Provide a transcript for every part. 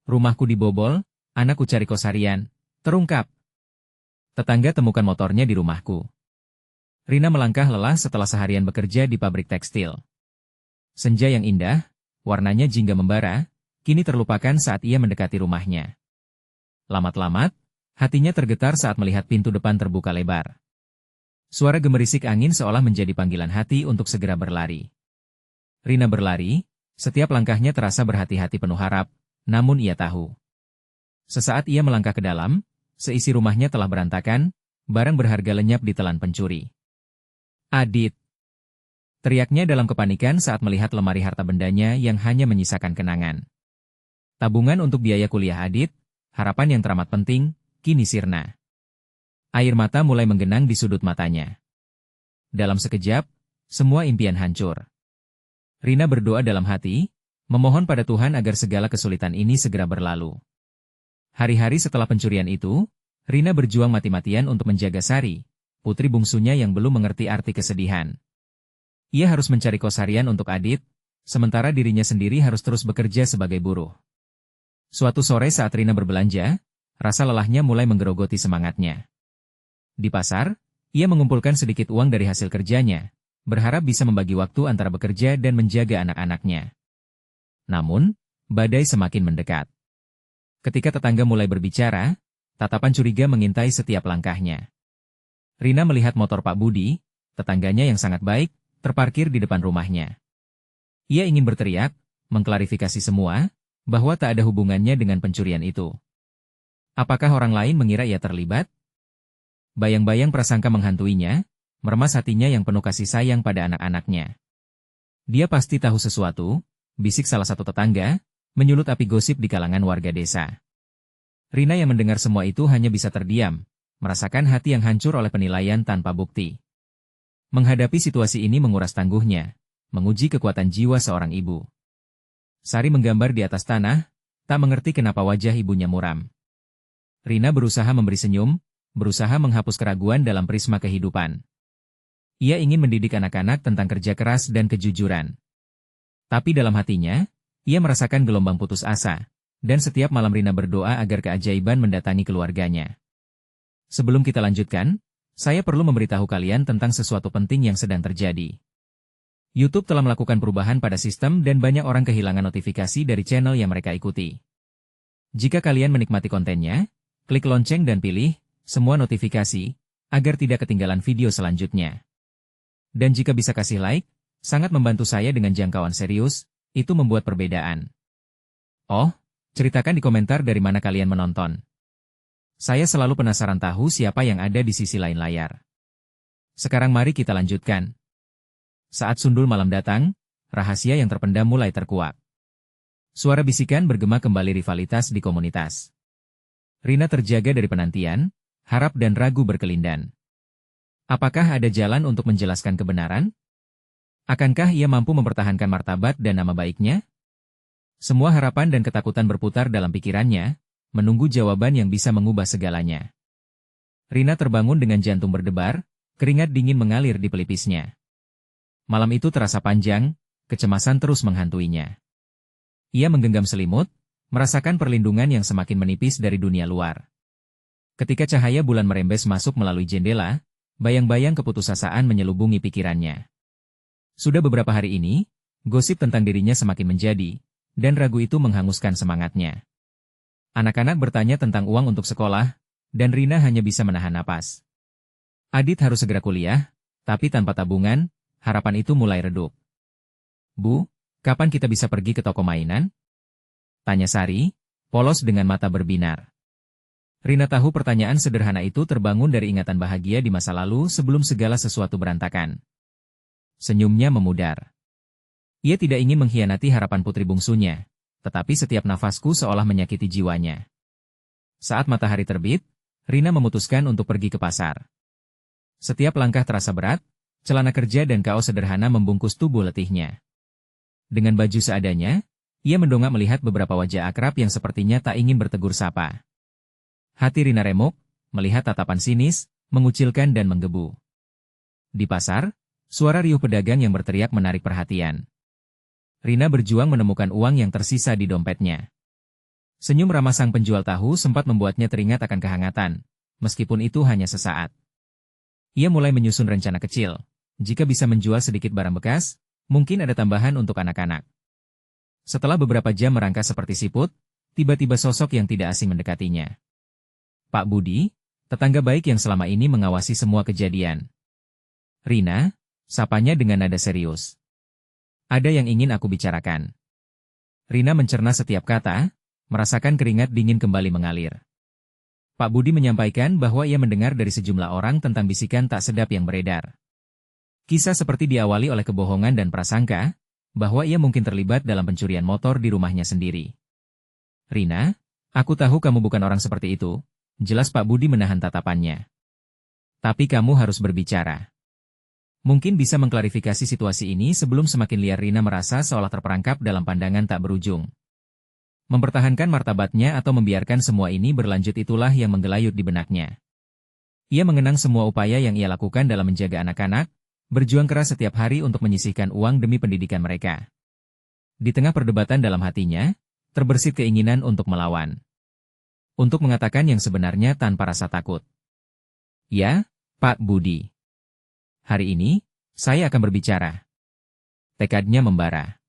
Rumahku dibobol, anakku cari kos harian, terungkap. Tetangga temukan motornya di rumahku. Rina melangkah lelah setelah seharian bekerja di pabrik tekstil. Senja yang indah, warnanya jingga membara, kini terlupakan saat ia mendekati rumahnya. Lamat-lamat, hatinya tergetar saat melihat pintu depan terbuka lebar. Suara gemerisik angin seolah menjadi panggilan hati untuk segera berlari. Rina berlari, setiap langkahnya terasa berhati-hati penuh harap, namun ia tahu. Sesaat ia melangkah ke dalam, seisi rumahnya telah berantakan, barang berharga lenyap ditelan pencuri. Adit! Teriaknya dalam kepanikan saat melihat lemari harta bendanya yang hanya menyisakan kenangan. Tabungan untuk biaya kuliah Adit, harapan yang teramat penting, kini sirna. Air mata mulai menggenang di sudut matanya. Dalam sekejap, semua impian hancur. Rina berdoa dalam hati, memohon pada Tuhan agar segala kesulitan ini segera berlalu. Hari-hari setelah pencurian itu, Rina berjuang mati-matian untuk menjaga Sari, putri bungsunya yang belum mengerti arti kesedihan. Ia harus mencari kos harian untuk Adit, sementara dirinya sendiri harus terus bekerja sebagai buruh. Suatu sore saat Rina berbelanja, rasa lelahnya mulai menggerogoti semangatnya. Di pasar, ia mengumpulkan sedikit uang dari hasil kerjanya, berharap bisa membagi waktu antara bekerja dan menjaga anak-anaknya. Namun, badai semakin mendekat. Ketika tetangga mulai berbicara, tatapan curiga mengintai setiap langkahnya. Rina melihat motor Pak Budi, tetangganya yang sangat baik, terparkir di depan rumahnya. Ia ingin berteriak, mengklarifikasi semua, bahwa tak ada hubungannya dengan pencurian itu. Apakah orang lain mengira ia terlibat? Bayang-bayang prasangka menghantuinya, meremas hatinya yang penuh kasih sayang pada anak-anaknya. Dia pasti tahu sesuatu, bisik salah satu tetangga, menyulut api gosip di kalangan warga desa. Rina yang mendengar semua itu hanya bisa terdiam, merasakan hati yang hancur oleh penilaian tanpa bukti. Menghadapi situasi ini menguras tangguhnya, menguji kekuatan jiwa seorang ibu. Sari menggambar di atas tanah, tak mengerti kenapa wajah ibunya muram. Rina berusaha memberi senyum, berusaha menghapus keraguan dalam prisma kehidupan. Ia ingin mendidik anak-anak tentang kerja keras dan kejujuran. Tapi dalam hatinya, ia merasakan gelombang putus asa, dan setiap malam Rina berdoa agar keajaiban mendatangi keluarganya. Sebelum kita lanjutkan, saya perlu memberitahu kalian tentang sesuatu penting yang sedang terjadi. YouTube telah melakukan perubahan pada sistem dan banyak orang kehilangan notifikasi dari channel yang mereka ikuti. Jika kalian menikmati kontennya, klik lonceng dan pilih semua notifikasi, agar tidak ketinggalan video selanjutnya. Dan jika bisa kasih like, sangat membantu saya dengan jangkauan serius, itu membuat perbedaan. Oh, ceritakan di komentar dari mana kalian menonton. Saya selalu penasaran tahu siapa yang ada di sisi lain layar. Sekarang mari kita lanjutkan. Saat sundul malam datang, rahasia yang terpendam mulai terkuak. Suara bisikan bergema kembali rivalitas di komunitas. Rina terjaga dari penantian, harap dan ragu berkelindan. Apakah ada jalan untuk menjelaskan kebenaran? Akankah ia mampu mempertahankan martabat dan nama baiknya? Semua harapan dan ketakutan berputar dalam pikirannya, menunggu jawaban yang bisa mengubah segalanya. Rina terbangun dengan jantung berdebar, keringat dingin mengalir di pelipisnya. Malam itu terasa panjang, kecemasan terus menghantuinya. Ia menggenggam selimut, merasakan perlindungan yang semakin menipis dari dunia luar. Ketika cahaya bulan merembes masuk melalui jendela, bayang-bayang keputusasaan menyelubungi pikirannya. Sudah beberapa hari ini, gosip tentang dirinya semakin menjadi, dan ragu itu menghanguskan semangatnya. Anak-anak bertanya tentang uang untuk sekolah, dan Rina hanya bisa menahan napas. Adit harus segera kuliah, tapi tanpa tabungan, harapan itu mulai redup. Bu, kapan kita bisa pergi ke toko mainan? Tanya Sari, polos dengan mata berbinar. Rina tahu pertanyaan sederhana itu terbangun dari ingatan bahagia di masa lalu sebelum segala sesuatu berantakan. Senyumnya memudar. Ia tidak ingin mengkhianati harapan putri bungsunya, tetapi setiap nafasku seolah menyakiti jiwanya. Saat matahari terbit, Rina memutuskan untuk pergi ke pasar. Setiap langkah terasa berat, celana kerja dan kaos sederhana membungkus tubuh letihnya. Dengan baju seadanya, ia mendongak melihat beberapa wajah akrab yang sepertinya tak ingin bertegur sapa. Hati Rina remuk, melihat tatapan sinis, mengucilkan dan menggebu. Di pasar, suara riuh pedagang yang berteriak menarik perhatian. Rina berjuang menemukan uang yang tersisa di dompetnya. Senyum ramah sang penjual tahu sempat membuatnya teringat akan kehangatan, meskipun itu hanya sesaat. Ia mulai menyusun rencana kecil. Jika bisa menjual sedikit barang bekas, mungkin ada tambahan untuk anak-anak. Setelah beberapa jam merangkak seperti siput, tiba-tiba sosok yang tidak asing mendekatinya. Pak Budi, tetangga baik yang selama ini mengawasi semua kejadian. Rina, sapanya dengan nada serius. Ada yang ingin aku bicarakan. Rina mencerna setiap kata, merasakan keringat dingin kembali mengalir. Pak Budi menyampaikan bahwa ia mendengar dari sejumlah orang tentang bisikan tak sedap yang beredar. Kisah seperti diawali oleh kebohongan dan prasangka, bahwa ia mungkin terlibat dalam pencurian motor di rumahnya sendiri. Rina, aku tahu kamu bukan orang seperti itu, jelas Pak Budi menahan tatapannya. Tapi kamu harus berbicara. Mungkin bisa mengklarifikasi situasi ini sebelum semakin liar. Rina merasa seolah terperangkap dalam pandangan tak berujung. Mempertahankan martabatnya atau membiarkan semua ini berlanjut, itulah yang menggelayut di benaknya. Ia mengenang semua upaya yang ia lakukan dalam menjaga anak-anak, berjuang keras setiap hari untuk menyisihkan uang demi pendidikan mereka. Di tengah perdebatan dalam hatinya, terbersit keinginan untuk melawan. Untuk mengatakan yang sebenarnya tanpa rasa takut. Ya, Pak Budi. Hari ini, saya akan berbicara. Tekadnya membara.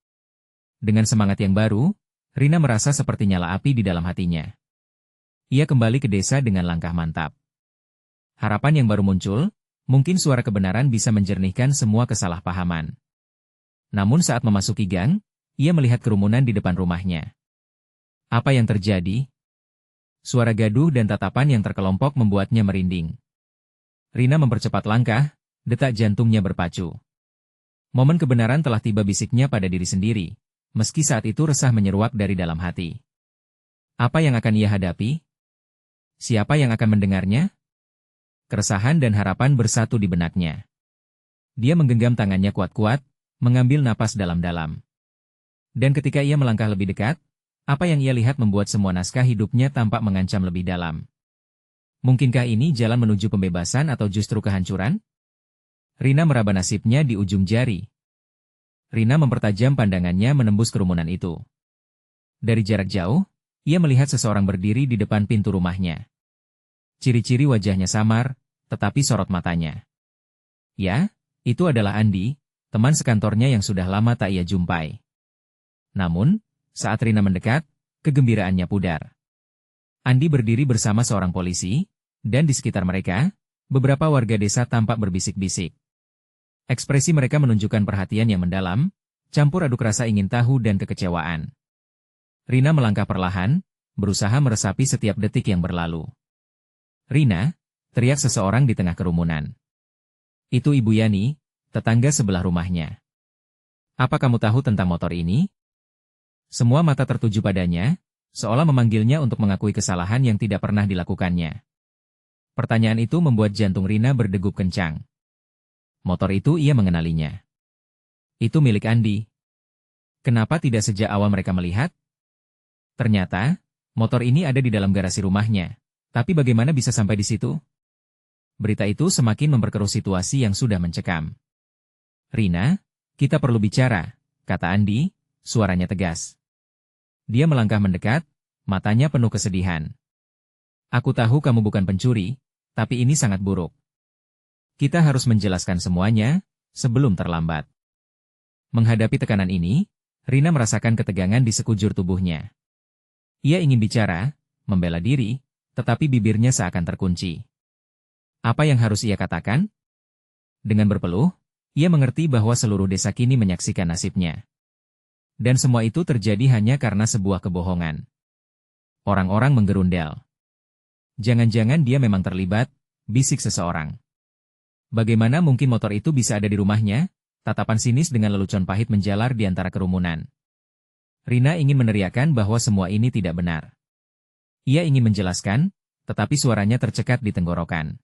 Dengan semangat yang baru, Rina merasa seperti nyala api di dalam hatinya. Ia kembali ke desa dengan langkah mantap. Harapan yang baru muncul, mungkin suara kebenaran bisa menjernihkan semua kesalahpahaman. Namun saat memasuki gang, ia melihat kerumunan di depan rumahnya. Apa yang terjadi? Suara gaduh dan tatapan yang terkelompok membuatnya merinding. Rina mempercepat langkah, detak jantungnya berpacu. Momen kebenaran telah tiba, bisiknya pada diri sendiri, meski saat itu resah menyeruak dari dalam hati. Apa yang akan ia hadapi? Siapa yang akan mendengarnya? Keresahan dan harapan bersatu di benaknya. Dia menggenggam tangannya kuat-kuat, mengambil napas dalam-dalam. Dan ketika ia melangkah lebih dekat, apa yang ia lihat membuat semua naskah hidupnya tampak mengancam lebih dalam. Mungkinkah ini jalan menuju pembebasan atau justru kehancuran? Rina meraba nasibnya di ujung jari. Rina mempertajam pandangannya menembus kerumunan itu. Dari jarak jauh, ia melihat seseorang berdiri di depan pintu rumahnya. Ciri-ciri wajahnya samar, tetapi sorot matanya. Ya, itu adalah Andi, teman sekantornya yang sudah lama tak ia jumpai. Namun, saat Rina mendekat, kegembiraannya pudar. Andi berdiri bersama seorang polisi, dan di sekitar mereka, beberapa warga desa tampak berbisik-bisik. Ekspresi mereka menunjukkan perhatian yang mendalam, campur aduk rasa ingin tahu dan kekecewaan. Rina melangkah perlahan, berusaha meresapi setiap detik yang berlalu. Rina, teriak seseorang di tengah kerumunan. Itu Ibu Yani, tetangga sebelah rumahnya. Apa kamu tahu tentang motor ini? Semua mata tertuju padanya, seolah memanggilnya untuk mengakui kesalahan yang tidak pernah dilakukannya. Pertanyaan itu membuat jantung Rina berdegup kencang. Motor itu ia mengenalinya. Itu milik Andi. Kenapa tidak sejak awal mereka melihat? Ternyata, motor ini ada di dalam garasi rumahnya. Tapi bagaimana bisa sampai di situ? Berita itu semakin memperkeruh situasi yang sudah mencekam. Rina, kita perlu bicara, kata Andi, suaranya tegas. Dia melangkah mendekat, matanya penuh kesedihan. Aku tahu kamu bukan pencuri, tapi ini sangat buruk. Kita harus menjelaskan semuanya, sebelum terlambat. Menghadapi tekanan ini, Rina merasakan ketegangan di sekujur tubuhnya. Ia ingin bicara, membela diri, tetapi bibirnya seakan terkunci. Apa yang harus ia katakan? Dengan berpeluh, ia mengerti bahwa seluruh desa kini menyaksikan nasibnya. Dan semua itu terjadi hanya karena sebuah kebohongan. Orang-orang menggerundel. Jangan-jangan dia memang terlibat, bisik seseorang. Bagaimana mungkin motor itu bisa ada di rumahnya? Tatapan sinis dengan lelucon pahit menjalar di antara kerumunan. Rina ingin meneriakkan bahwa semua ini tidak benar. Ia ingin menjelaskan, tetapi suaranya tercekat di tenggorokan.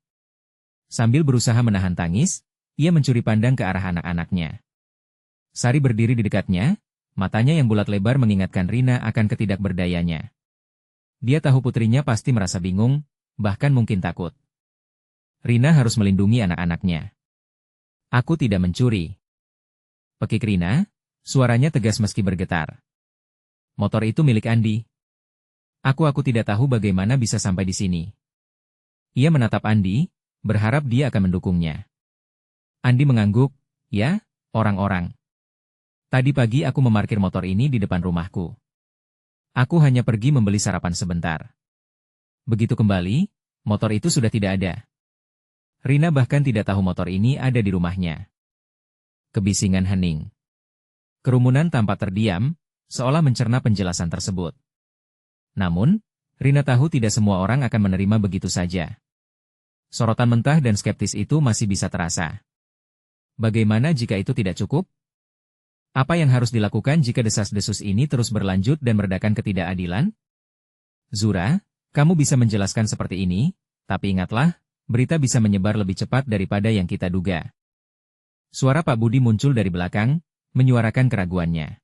Sambil berusaha menahan tangis, ia mencuri pandang ke arah anak-anaknya. Sari berdiri di dekatnya, matanya yang bulat lebar mengingatkan Rina akan ketidakberdayanya. Dia tahu putrinya pasti merasa bingung, bahkan mungkin takut. Rina harus melindungi anak-anaknya. Aku tidak mencuri. Pekik Rina, suaranya tegas meski bergetar. Motor itu milik Andi. Aku tidak tahu bagaimana bisa sampai di sini. Ia menatap Andi, berharap dia akan mendukungnya. Andi mengangguk, ya, orang-orang. Tadi pagi aku memarkir motor ini di depan rumahku. Aku hanya pergi membeli sarapan sebentar. Begitu kembali, motor itu sudah tidak ada. Rina bahkan tidak tahu motor ini ada di rumahnya. Kebisingan hening. Kerumunan tampak terdiam, seolah mencerna penjelasan tersebut. Namun, Rina tahu tidak semua orang akan menerima begitu saja. Sorotan mentah dan skeptis itu masih bisa terasa. Bagaimana jika itu tidak cukup? Apa yang harus dilakukan jika desas-desus ini terus berlanjut dan meredakan ketidakadilan? Zura, kamu bisa menjelaskan seperti ini, tapi ingatlah, berita bisa menyebar lebih cepat daripada yang kita duga. Suara Pak Budi muncul dari belakang, menyuarakan keraguannya.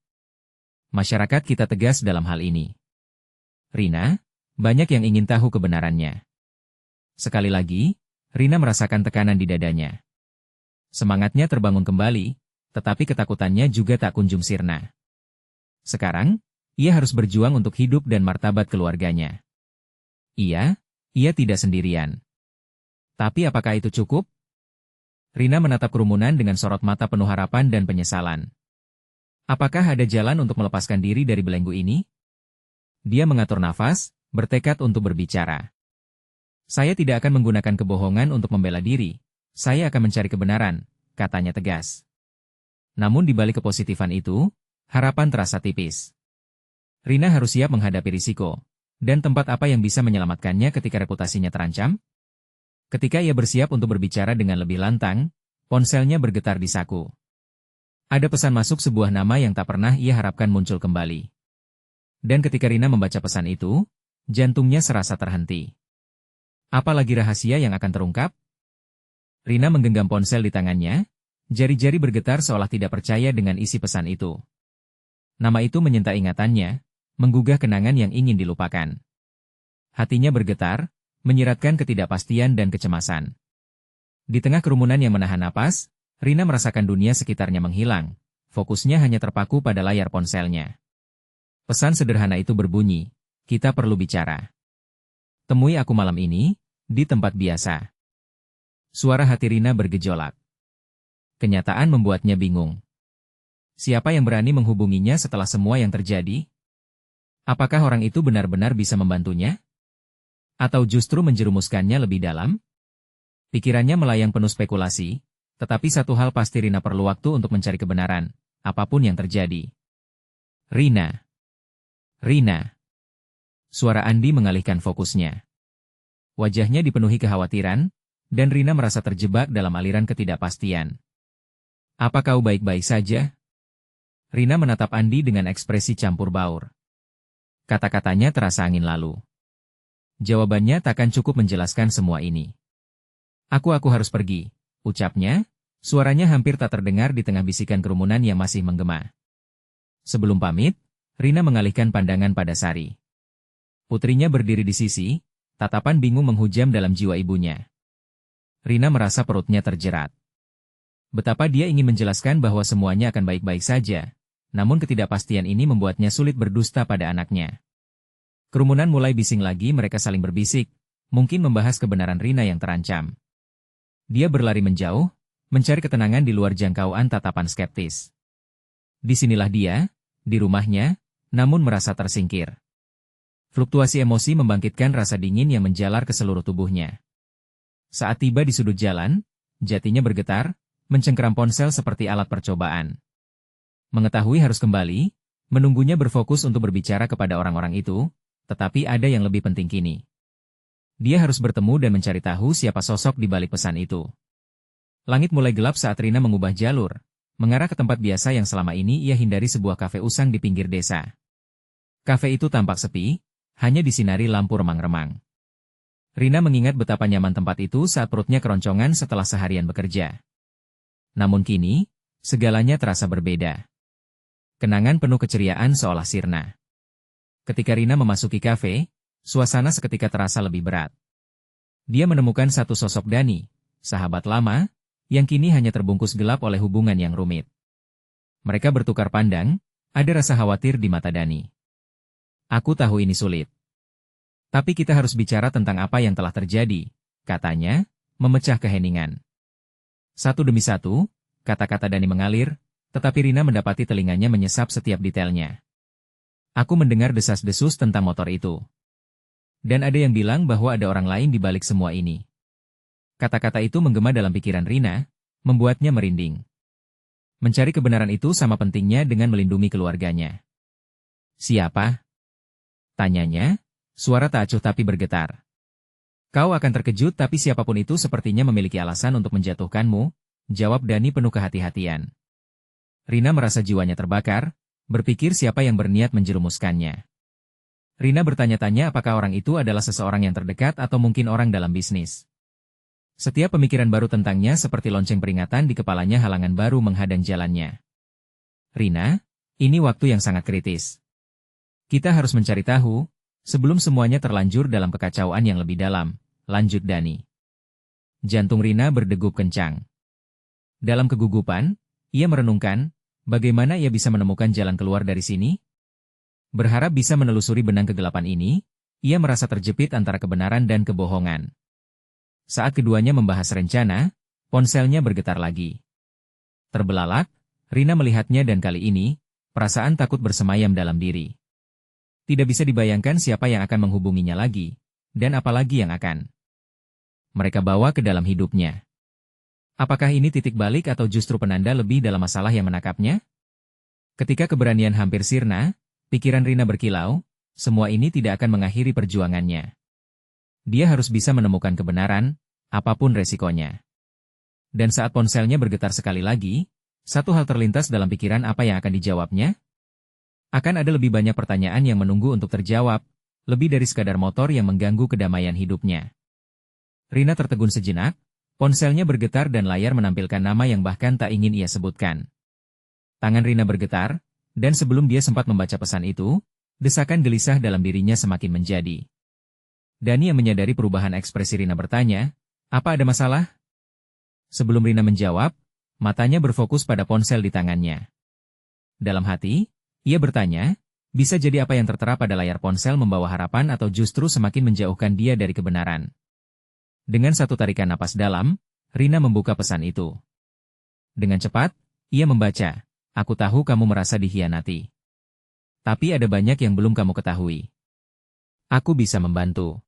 Masyarakat kita tegas dalam hal ini. Rina, banyak yang ingin tahu kebenarannya. Sekali lagi, Rina merasakan tekanan di dadanya. Semangatnya terbangun kembali, tetapi ketakutannya juga tak kunjung sirna. Sekarang, ia harus berjuang untuk hidup dan martabat keluarganya. Ia tidak sendirian. Tapi apakah itu cukup? Rina menatap kerumunan dengan sorot mata penuh harapan dan penyesalan. Apakah ada jalan untuk melepaskan diri dari belenggu ini? Dia mengatur nafas, bertekad untuk berbicara. Saya tidak akan menggunakan kebohongan untuk membela diri. Saya akan mencari kebenaran, katanya tegas. Namun di balik kepositifan itu, harapan terasa tipis. Rina harus siap menghadapi risiko. Dan tempat apa yang bisa menyelamatkannya ketika reputasinya terancam? Ketika ia bersiap untuk berbicara dengan lebih lantang, ponselnya bergetar di saku. Ada pesan masuk sebuah nama yang tak pernah ia harapkan muncul kembali. Dan ketika Rina membaca pesan itu, jantungnya serasa terhenti. Apalagi rahasia yang akan terungkap? Rina menggenggam ponsel di tangannya, jari-jari bergetar seolah tidak percaya dengan isi pesan itu. Nama itu menyentak ingatannya, menggugah kenangan yang ingin dilupakan. Hatinya bergetar, menyiratkan ketidakpastian dan kecemasan. Di tengah kerumunan yang menahan napas, Rina merasakan dunia sekitarnya menghilang, fokusnya hanya terpaku pada layar ponselnya. Pesan sederhana itu berbunyi, kita perlu bicara. Temui aku malam ini, di tempat biasa. Suara hati Rina bergejolak. Kenyataan membuatnya bingung. Siapa yang berani menghubunginya setelah semua yang terjadi? Apakah orang itu benar-benar bisa membantunya? Atau justru menjerumuskannya lebih dalam? Pikirannya melayang penuh spekulasi, tetapi satu hal pasti Rina perlu waktu untuk mencari kebenaran, apapun yang terjadi. Rina. Suara Andi mengalihkan fokusnya. Wajahnya dipenuhi kekhawatiran, dan Rina merasa terjebak dalam aliran ketidakpastian. Apa kau baik-baik saja? Rina menatap Andi dengan ekspresi campur baur. Kata-katanya terasa angin lalu. Jawabannya takkan cukup menjelaskan semua ini. Aku harus pergi, ucapnya, suaranya hampir tak terdengar di tengah bisikan kerumunan yang masih menggema. Sebelum pamit, Rina mengalihkan pandangan pada Sari. Putrinya berdiri di sisi, tatapan bingung menghujam dalam jiwa ibunya. Rina merasa perutnya terjerat. Betapa dia ingin menjelaskan bahwa semuanya akan baik-baik saja, namun ketidakpastian ini membuatnya sulit berdusta pada anaknya. Kerumunan mulai bising lagi, mereka saling berbisik, mungkin membahas kebenaran Rina yang terancam. Dia berlari menjauh, mencari ketenangan di luar jangkauan tatapan skeptis. Disinilah dia, di rumahnya, namun merasa tersingkir. Fluktuasi emosi membangkitkan rasa dingin yang menjalar ke seluruh tubuhnya. Saat tiba di sudut jalan, jatinya bergetar, mencengkeram ponsel seperti alat percobaan. Mengetahui harus kembali, menunggunya berfokus untuk berbicara kepada orang-orang itu, tetapi ada yang lebih penting kini. Dia harus bertemu dan mencari tahu siapa sosok di balik pesan itu. Langit mulai gelap saat Rina mengubah jalur, mengarah ke tempat biasa yang selama ini ia hindari, sebuah kafe usang di pinggir desa. Kafe itu tampak sepi, hanya disinari lampu remang-remang. Rina mengingat betapa nyaman tempat itu saat perutnya keroncongan setelah seharian bekerja. Namun kini, segalanya terasa berbeda. Kenangan penuh keceriaan seolah sirna. Ketika Rina memasuki kafe, suasana seketika terasa lebih berat. Dia menemukan satu sosok Dani, sahabat lama, yang kini hanya terbungkus gelap oleh hubungan yang rumit. Mereka bertukar pandang, ada rasa khawatir di mata Dani. Aku tahu ini sulit. Tapi kita harus bicara tentang apa yang telah terjadi, katanya, memecah keheningan. Satu demi satu, kata-kata Dani mengalir, tetapi Rina mendapati telinganya menyesap setiap detailnya. Aku mendengar desas-desus tentang motor itu. Dan ada yang bilang bahwa ada orang lain di balik semua ini. Kata-kata itu menggema dalam pikiran Rina, membuatnya merinding. Mencari kebenaran itu sama pentingnya dengan melindungi keluarganya. Siapa? Tanyanya, suara tak acuh tapi bergetar. Kau akan terkejut tapi siapapun itu sepertinya memiliki alasan untuk menjatuhkanmu, jawab Dani penuh kehati-hatian. Rina merasa jiwanya terbakar, berpikir siapa yang berniat menjerumuskannya. Rina bertanya-tanya apakah orang itu adalah seseorang yang terdekat atau mungkin orang dalam bisnis. Setiap pemikiran baru tentangnya seperti lonceng peringatan di kepalanya, halangan baru menghadang jalannya. Rina, ini waktu yang sangat kritis. Kita harus mencari tahu, sebelum semuanya terlanjur dalam kekacauan yang lebih dalam, lanjut Dani. Jantung Rina berdegup kencang. Dalam kegugupan, ia merenungkan, bagaimana ia bisa menemukan jalan keluar dari sini? Berharap bisa menelusuri benang kegelapan ini, ia merasa terjepit antara kebenaran dan kebohongan. Saat keduanya membahas rencana, ponselnya bergetar lagi. Terbelalak, Rina melihatnya dan kali ini, perasaan takut bersemayam dalam diri. Tidak bisa dibayangkan siapa yang akan menghubunginya lagi, dan apalagi yang akan mereka bawa ke dalam hidupnya. Apakah ini titik balik atau justru penanda lebih dalam masalah yang menakapnya? Ketika keberanian hampir sirna, pikiran Rina berkilau, semua ini tidak akan mengakhiri perjuangannya. Dia harus bisa menemukan kebenaran, apapun resikonya. Dan saat ponselnya bergetar sekali lagi, satu hal terlintas dalam pikiran, apa yang akan dijawabnya? Akan ada lebih banyak pertanyaan yang menunggu untuk terjawab, lebih dari sekadar motor yang mengganggu kedamaian hidupnya. Rina tertegun sejenak, ponselnya bergetar dan layar menampilkan nama yang bahkan tak ingin ia sebutkan. Tangan Rina bergetar, dan sebelum dia sempat membaca pesan itu, desakan gelisah dalam dirinya semakin menjadi. Dani yang menyadari perubahan ekspresi Rina bertanya, apa ada masalah? Sebelum Rina menjawab, matanya berfokus pada ponsel di tangannya. Dalam hati, ia bertanya, bisa jadi apa yang tertera pada layar ponsel membawa harapan atau justru semakin menjauhkan dia dari kebenaran. Dengan satu tarikan napas dalam, Rina membuka pesan itu. Dengan cepat, ia membaca, aku tahu kamu merasa dikhianati. Tapi ada banyak yang belum kamu ketahui. Aku bisa membantu.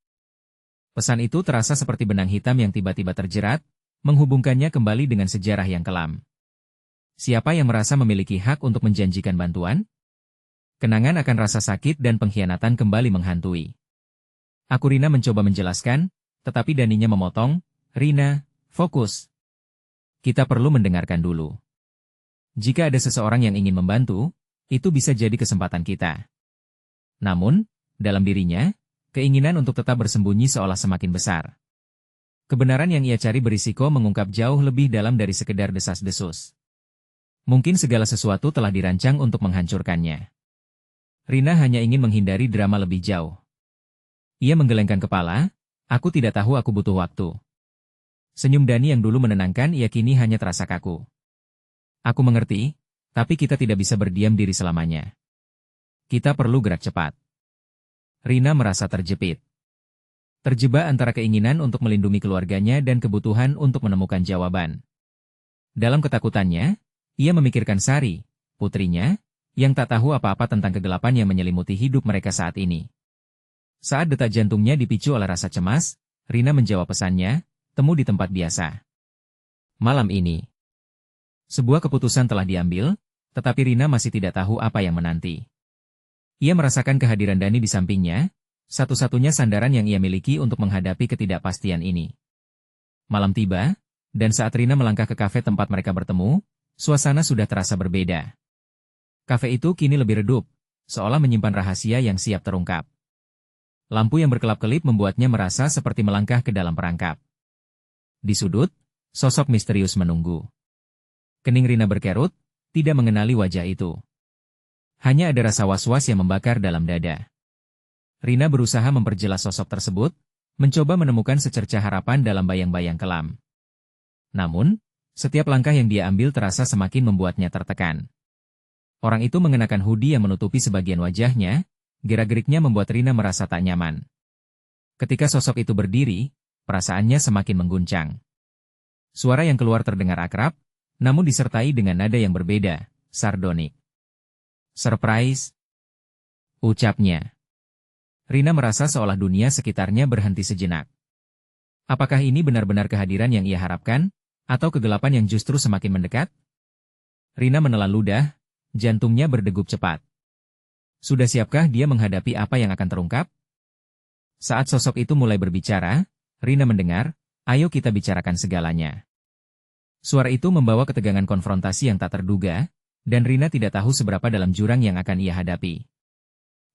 Pesan itu terasa seperti benang hitam yang tiba-tiba terjerat, menghubungkannya kembali dengan sejarah yang kelam. Siapa yang merasa memiliki hak untuk menjanjikan bantuan? Kenangan akan rasa sakit dan pengkhianatan kembali menghantui. Rina mencoba menjelaskan, tetapi Daninya memotong, Rina, fokus. Kita perlu mendengarkan dulu. Jika ada seseorang yang ingin membantu, itu bisa jadi kesempatan kita. Namun, dalam dirinya, keinginan untuk tetap bersembunyi seolah semakin besar. Kebenaran yang ia cari berisiko mengungkap jauh lebih dalam dari sekedar desas-desus. Mungkin segala sesuatu telah dirancang untuk menghancurkannya. Rina hanya ingin menghindari drama lebih jauh. Ia menggelengkan kepala, aku tidak tahu, aku butuh waktu. Senyum Dani yang dulu menenangkan ia kini hanya terasa kaku. Aku mengerti, tapi kita tidak bisa berdiam diri selamanya. Kita perlu gerak cepat. Rina merasa terjepit. Terjebak antara keinginan untuk melindungi keluarganya dan kebutuhan untuk menemukan jawaban. Dalam ketakutannya, ia memikirkan Sari, putrinya, yang tak tahu apa-apa tentang kegelapan yang menyelimuti hidup mereka saat ini. Saat detak jantungnya dipicu oleh rasa cemas, Rina menjawab pesannya, temu di tempat biasa. Malam ini. Sebuah keputusan telah diambil, tetapi Rina masih tidak tahu apa yang menanti. Ia merasakan kehadiran Dani di sampingnya, satu-satunya sandaran yang ia miliki untuk menghadapi ketidakpastian ini. Malam tiba, dan saat Rina melangkah ke kafe tempat mereka bertemu, suasana sudah terasa berbeda. Kafe itu kini lebih redup, seolah menyimpan rahasia yang siap terungkap. Lampu yang berkelap-kelip membuatnya merasa seperti melangkah ke dalam perangkap. Di sudut, sosok misterius menunggu. Kening Rina berkerut, tidak mengenali wajah itu. Hanya ada rasa was-was yang membakar dalam dada. Rina berusaha memperjelas sosok tersebut, mencoba menemukan secercah harapan dalam bayang-bayang kelam. Namun, setiap langkah yang dia ambil terasa semakin membuatnya tertekan. Orang itu mengenakan hoodie yang menutupi sebagian wajahnya, gerak-geriknya membuat Rina merasa tak nyaman. Ketika sosok itu berdiri, perasaannya semakin mengguncang. Suara yang keluar terdengar akrab, namun disertai dengan nada yang berbeda, sardonik. Surprise, ucapnya. Rina merasa seolah dunia sekitarnya berhenti sejenak. Apakah ini benar-benar kehadiran yang ia harapkan, atau kegelapan yang justru semakin mendekat? Rina menelan ludah, jantungnya berdegup cepat. Sudah siapkah dia menghadapi apa yang akan terungkap? Saat sosok itu mulai berbicara, Rina mendengar, "Ayo kita bicarakan segalanya." Suara itu membawa ketegangan konfrontasi yang tak terduga, dan Rina tidak tahu seberapa dalam jurang yang akan ia hadapi.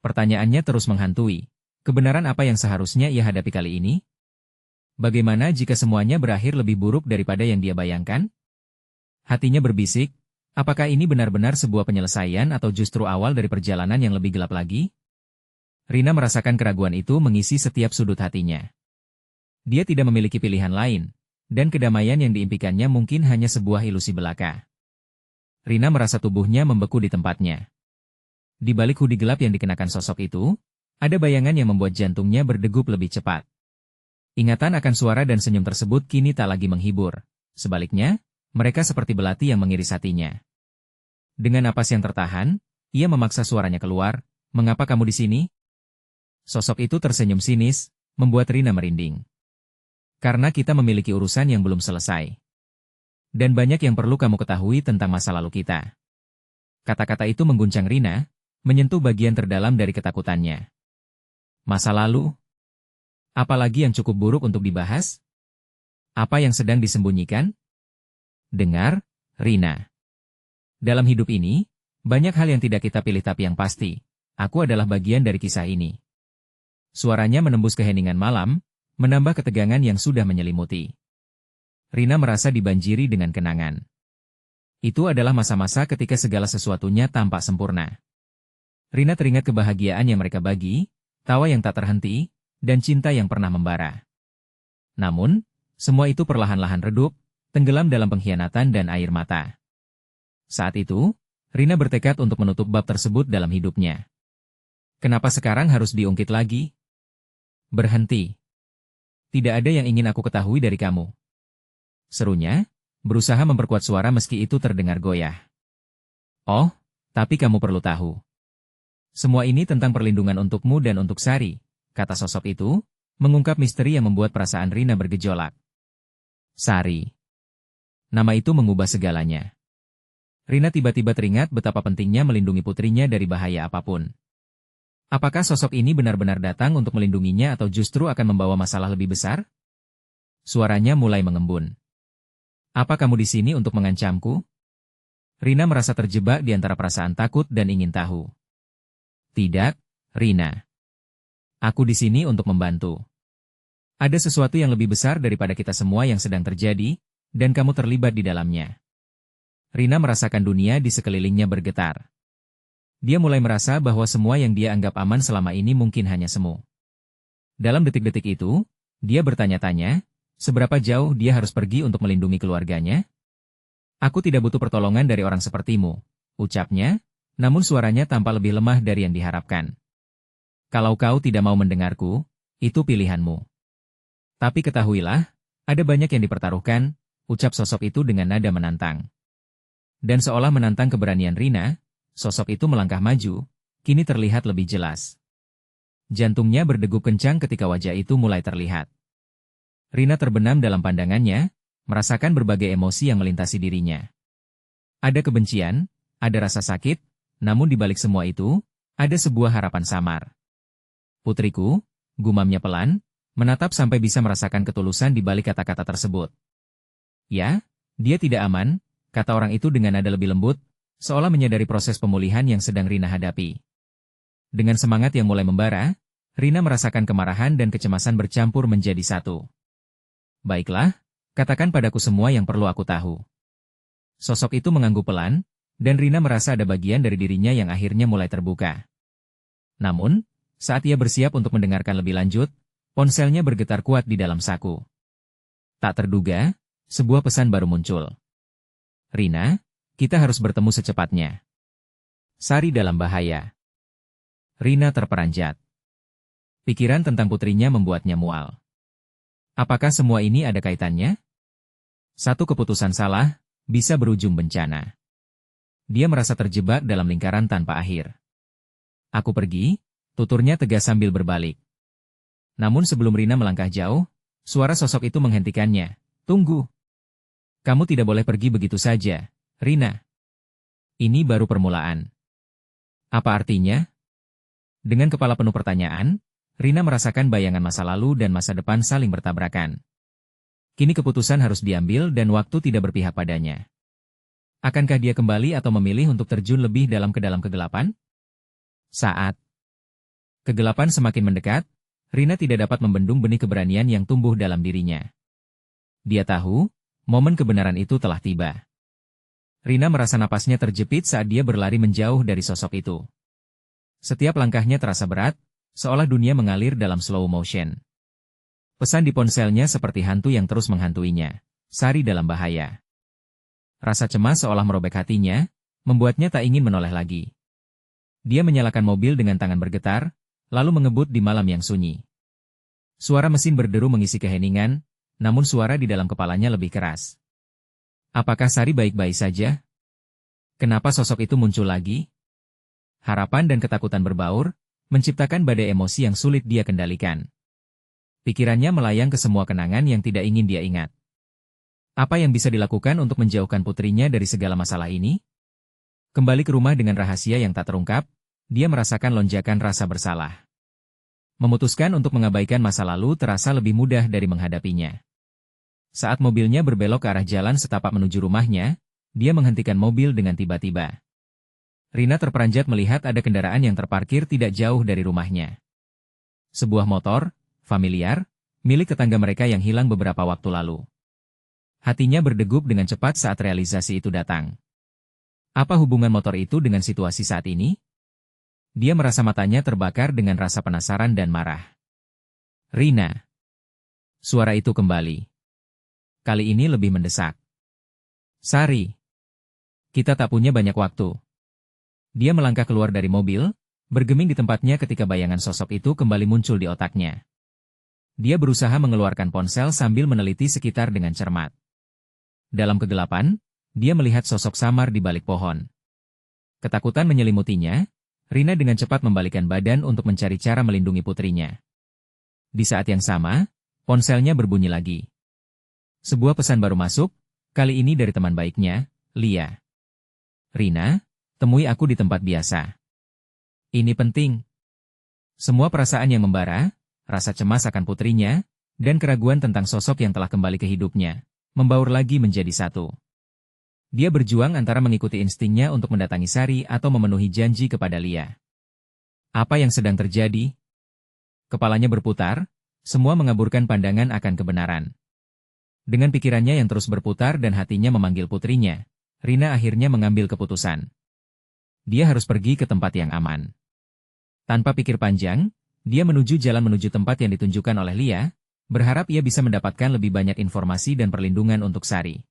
Pertanyaannya terus menghantui. Kebenaran apa yang seharusnya ia hadapi kali ini? Bagaimana jika semuanya berakhir lebih buruk daripada yang dia bayangkan? Hatinya berbisik, apakah ini benar-benar sebuah penyelesaian atau justru awal dari perjalanan yang lebih gelap lagi? Rina merasakan keraguan itu mengisi setiap sudut hatinya. Dia tidak memiliki pilihan lain, dan kedamaian yang diimpikannya mungkin hanya sebuah ilusi belaka. Rina merasa tubuhnya membeku di tempatnya. Di balik hoodie gelap yang dikenakan sosok itu, ada bayangan yang membuat jantungnya berdegup lebih cepat. Ingatan akan suara dan senyum tersebut kini tak lagi menghibur. Sebaliknya, mereka seperti belati yang mengiris hatinya. Dengan napas yang tertahan, ia memaksa suaranya keluar, "Mengapa kamu di sini?" Sosok itu tersenyum sinis, membuat Rina merinding. "Karena kita memiliki urusan yang belum selesai. Dan banyak yang perlu kamu ketahui tentang masa lalu kita." Kata-kata itu mengguncang Rina, menyentuh bagian terdalam dari ketakutannya. Masa lalu? Apalagi yang cukup buruk untuk dibahas? Apa yang sedang disembunyikan? Dengar, Rina. Dalam hidup ini, banyak hal yang tidak kita pilih tapi yang pasti, aku adalah bagian dari kisah ini. Suaranya menembus keheningan malam, menambah ketegangan yang sudah menyelimuti. Rina merasa dibanjiri dengan kenangan. Itu adalah masa-masa ketika segala sesuatunya tampak sempurna. Rina teringat kebahagiaan yang mereka bagi, tawa yang tak terhenti, dan cinta yang pernah membara. Namun, semua itu perlahan-lahan redup, tenggelam dalam pengkhianatan dan air mata. Saat itu, Rina bertekad untuk menutup bab tersebut dalam hidupnya. Kenapa sekarang harus diungkit lagi? Berhenti. Tidak ada yang ingin aku ketahui dari kamu. Serunya, berusaha memperkuat suara meski itu terdengar goyah. Oh, tapi kamu perlu tahu. Semua ini tentang perlindungan untukmu dan untuk Sari, kata sosok itu, mengungkap misteri yang membuat perasaan Rina bergejolak. Sari. Nama itu mengubah segalanya. Rina tiba-tiba teringat betapa pentingnya melindungi putrinya dari bahaya apapun. Apakah sosok ini benar-benar datang untuk melindunginya atau justru akan membawa masalah lebih besar? Suaranya mulai mengembun. Apa kamu di sini untuk mengancamku? Rina merasa terjebak di antara perasaan takut dan ingin tahu. Tidak, Rina. Aku di sini untuk membantu. Ada sesuatu yang lebih besar daripada kita semua yang sedang terjadi, dan kamu terlibat di dalamnya. Rina merasakan dunia di sekelilingnya bergetar. Dia mulai merasa bahwa semua yang dia anggap aman selama ini mungkin hanya semu. Dalam detik-detik itu, dia bertanya-tanya, seberapa jauh dia harus pergi untuk melindungi keluarganya? Aku tidak butuh pertolongan dari orang sepertimu, ucapnya, namun suaranya tampak lebih lemah dari yang diharapkan. Kalau kau tidak mau mendengarku, itu pilihanmu. Tapi ketahuilah, ada banyak yang dipertaruhkan, ucap sosok itu dengan nada menantang. Dan seolah menantang keberanian Rina, sosok itu melangkah maju, kini terlihat lebih jelas. Jantungnya berdegup kencang ketika wajah itu mulai terlihat. Rina terbenam dalam pandangannya, merasakan berbagai emosi yang melintasi dirinya. Ada kebencian, ada rasa sakit, namun di balik semua itu, ada sebuah harapan samar. Putriku, gumamnya pelan, menatap sampai bisa merasakan ketulusan di balik kata-kata tersebut. Ya, dia tidak aman, kata orang itu dengan nada lebih lembut, seolah menyadari proses pemulihan yang sedang Rina hadapi. Dengan semangat yang mulai membara, Rina merasakan kemarahan dan kecemasan bercampur menjadi satu. Baiklah, katakan padaku semua yang perlu aku tahu. Sosok itu mengangguk pelan, dan Rina merasa ada bagian dari dirinya yang akhirnya mulai terbuka. Namun, saat ia bersiap untuk mendengarkan lebih lanjut, ponselnya bergetar kuat di dalam saku. Tak terduga, sebuah pesan baru muncul. Rina, kita harus bertemu secepatnya. Sari dalam bahaya. Rina terperanjat. Pikiran tentang putrinya membuatnya mual. Apakah semua ini ada kaitannya? Satu keputusan salah, bisa berujung bencana. Dia merasa terjebak dalam lingkaran tanpa akhir. Aku pergi, tuturnya tegas sambil berbalik. Namun sebelum Rina melangkah jauh, suara sosok itu menghentikannya. Tunggu. Kamu tidak boleh pergi begitu saja, Rina. Ini baru permulaan. Apa artinya? Dengan kepala penuh pertanyaan, Rina merasakan bayangan masa lalu dan masa depan saling bertabrakan. Kini keputusan harus diambil dan waktu tidak berpihak padanya. Akankah dia kembali atau memilih untuk terjun lebih dalam ke dalam kegelapan? Saat kegelapan semakin mendekat, Rina tidak dapat membendung benih keberanian yang tumbuh dalam dirinya. Dia tahu, momen kebenaran itu telah tiba. Rina merasa napasnya terjepit saat dia berlari menjauh dari sosok itu. Setiap langkahnya terasa berat, seolah dunia mengalir dalam slow motion. Pesan di ponselnya seperti hantu yang terus menghantuinya. Sari dalam bahaya. Rasa cemas seolah merobek hatinya, membuatnya tak ingin menoleh lagi. Dia menyalakan mobil dengan tangan bergetar, lalu mengebut di malam yang sunyi. Suara mesin berderu mengisi keheningan, namun suara di dalam kepalanya lebih keras. Apakah Sari baik-baik saja? Kenapa sosok itu muncul lagi? Harapan dan ketakutan berbaur, menciptakan badai emosi yang sulit dia kendalikan. Pikirannya melayang ke semua kenangan yang tidak ingin dia ingat. Apa yang bisa dilakukan untuk menjauhkan putrinya dari segala masalah ini? Kembali ke rumah dengan rahasia yang tak terungkap, dia merasakan lonjakan rasa bersalah. Memutuskan untuk mengabaikan masa lalu terasa lebih mudah dari menghadapinya. Saat mobilnya berbelok ke arah jalan setapak menuju rumahnya, dia menghentikan mobil dengan tiba-tiba. Rina terperanjat melihat ada kendaraan yang terparkir tidak jauh dari rumahnya. Sebuah motor, familiar, milik tetangga mereka yang hilang beberapa waktu lalu. Hatinya berdegup dengan cepat saat realisasi itu datang. Apa hubungan motor itu dengan situasi saat ini? Dia merasa matanya terbakar dengan rasa penasaran dan marah. Rina. Suara itu kembali. Kali ini lebih mendesak. Sari. Kita tak punya banyak waktu. Dia melangkah keluar dari mobil, bergeming di tempatnya ketika bayangan sosok itu kembali muncul di otaknya. Dia berusaha mengeluarkan ponsel sambil meneliti sekitar dengan cermat. Dalam kegelapan, dia melihat sosok samar di balik pohon. Ketakutan menyelimutinya, Rina dengan cepat membalikkan badan untuk mencari cara melindungi putrinya. Di saat yang sama, ponselnya berbunyi lagi. Sebuah pesan baru masuk, kali ini dari teman baiknya, Lia. Rina, temui aku di tempat biasa. Ini penting. Semua perasaan yang membara, rasa cemas akan putrinya, dan keraguan tentang sosok yang telah kembali ke hidupnya, membaur lagi menjadi satu. Dia berjuang antara mengikuti instingnya untuk mendatangi Sari atau memenuhi janji kepada Lia. Apa yang sedang terjadi? Kepalanya berputar, semua mengaburkan pandangan akan kebenaran. Dengan pikirannya yang terus berputar dan hatinya memanggil putrinya, Rina akhirnya mengambil keputusan. Dia harus pergi ke tempat yang aman. Tanpa pikir panjang, dia menuju jalan menuju tempat yang ditunjukkan oleh Lia, berharap ia bisa mendapatkan lebih banyak informasi dan perlindungan untuk Sari.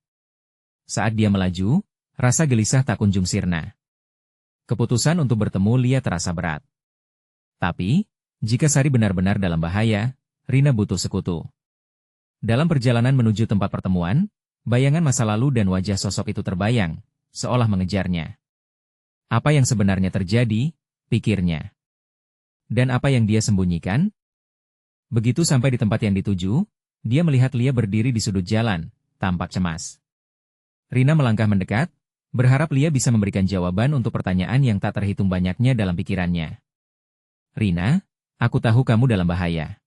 Saat dia melaju, rasa gelisah tak kunjung sirna. Keputusan untuk bertemu Lia terasa berat. Tapi, jika Sari benar-benar dalam bahaya, Rina butuh sekutu. Dalam perjalanan menuju tempat pertemuan, bayangan masa lalu dan wajah sosok itu terbayang, seolah mengejarnya. Apa yang sebenarnya terjadi, pikirnya. Dan apa yang dia sembunyikan? Begitu sampai di tempat yang dituju, dia melihat Lia berdiri di sudut jalan, tampak cemas. Rina melangkah mendekat, berharap Lia bisa memberikan jawaban untuk pertanyaan yang tak terhitung banyaknya dalam pikirannya. Rina, aku tahu kamu dalam bahaya.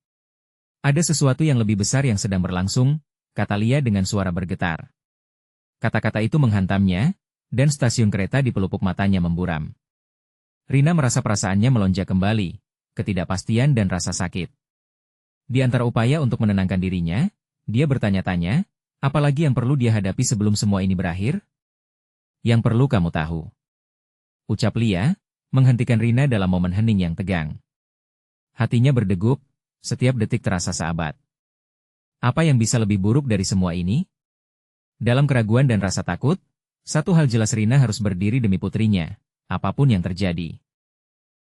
Ada sesuatu yang lebih besar yang sedang berlangsung, kata Lia dengan suara bergetar. Kata-kata itu menghantamnya, dan stasiun kereta di pelupuk matanya memburam. Rina merasa perasaannya melonjak kembali, ketidakpastian dan rasa sakit. Di antara upaya untuk menenangkan dirinya, dia bertanya-tanya, apalagi yang perlu dia hadapi sebelum semua ini berakhir? Yang perlu kamu tahu. Ucap Lia, menghentikan Rina dalam momen hening yang tegang. Hatinya berdegup, setiap detik terasa seabad. Apa yang bisa lebih buruk dari semua ini? Dalam keraguan dan rasa takut, satu hal jelas Rina harus berdiri demi putrinya, apapun yang terjadi.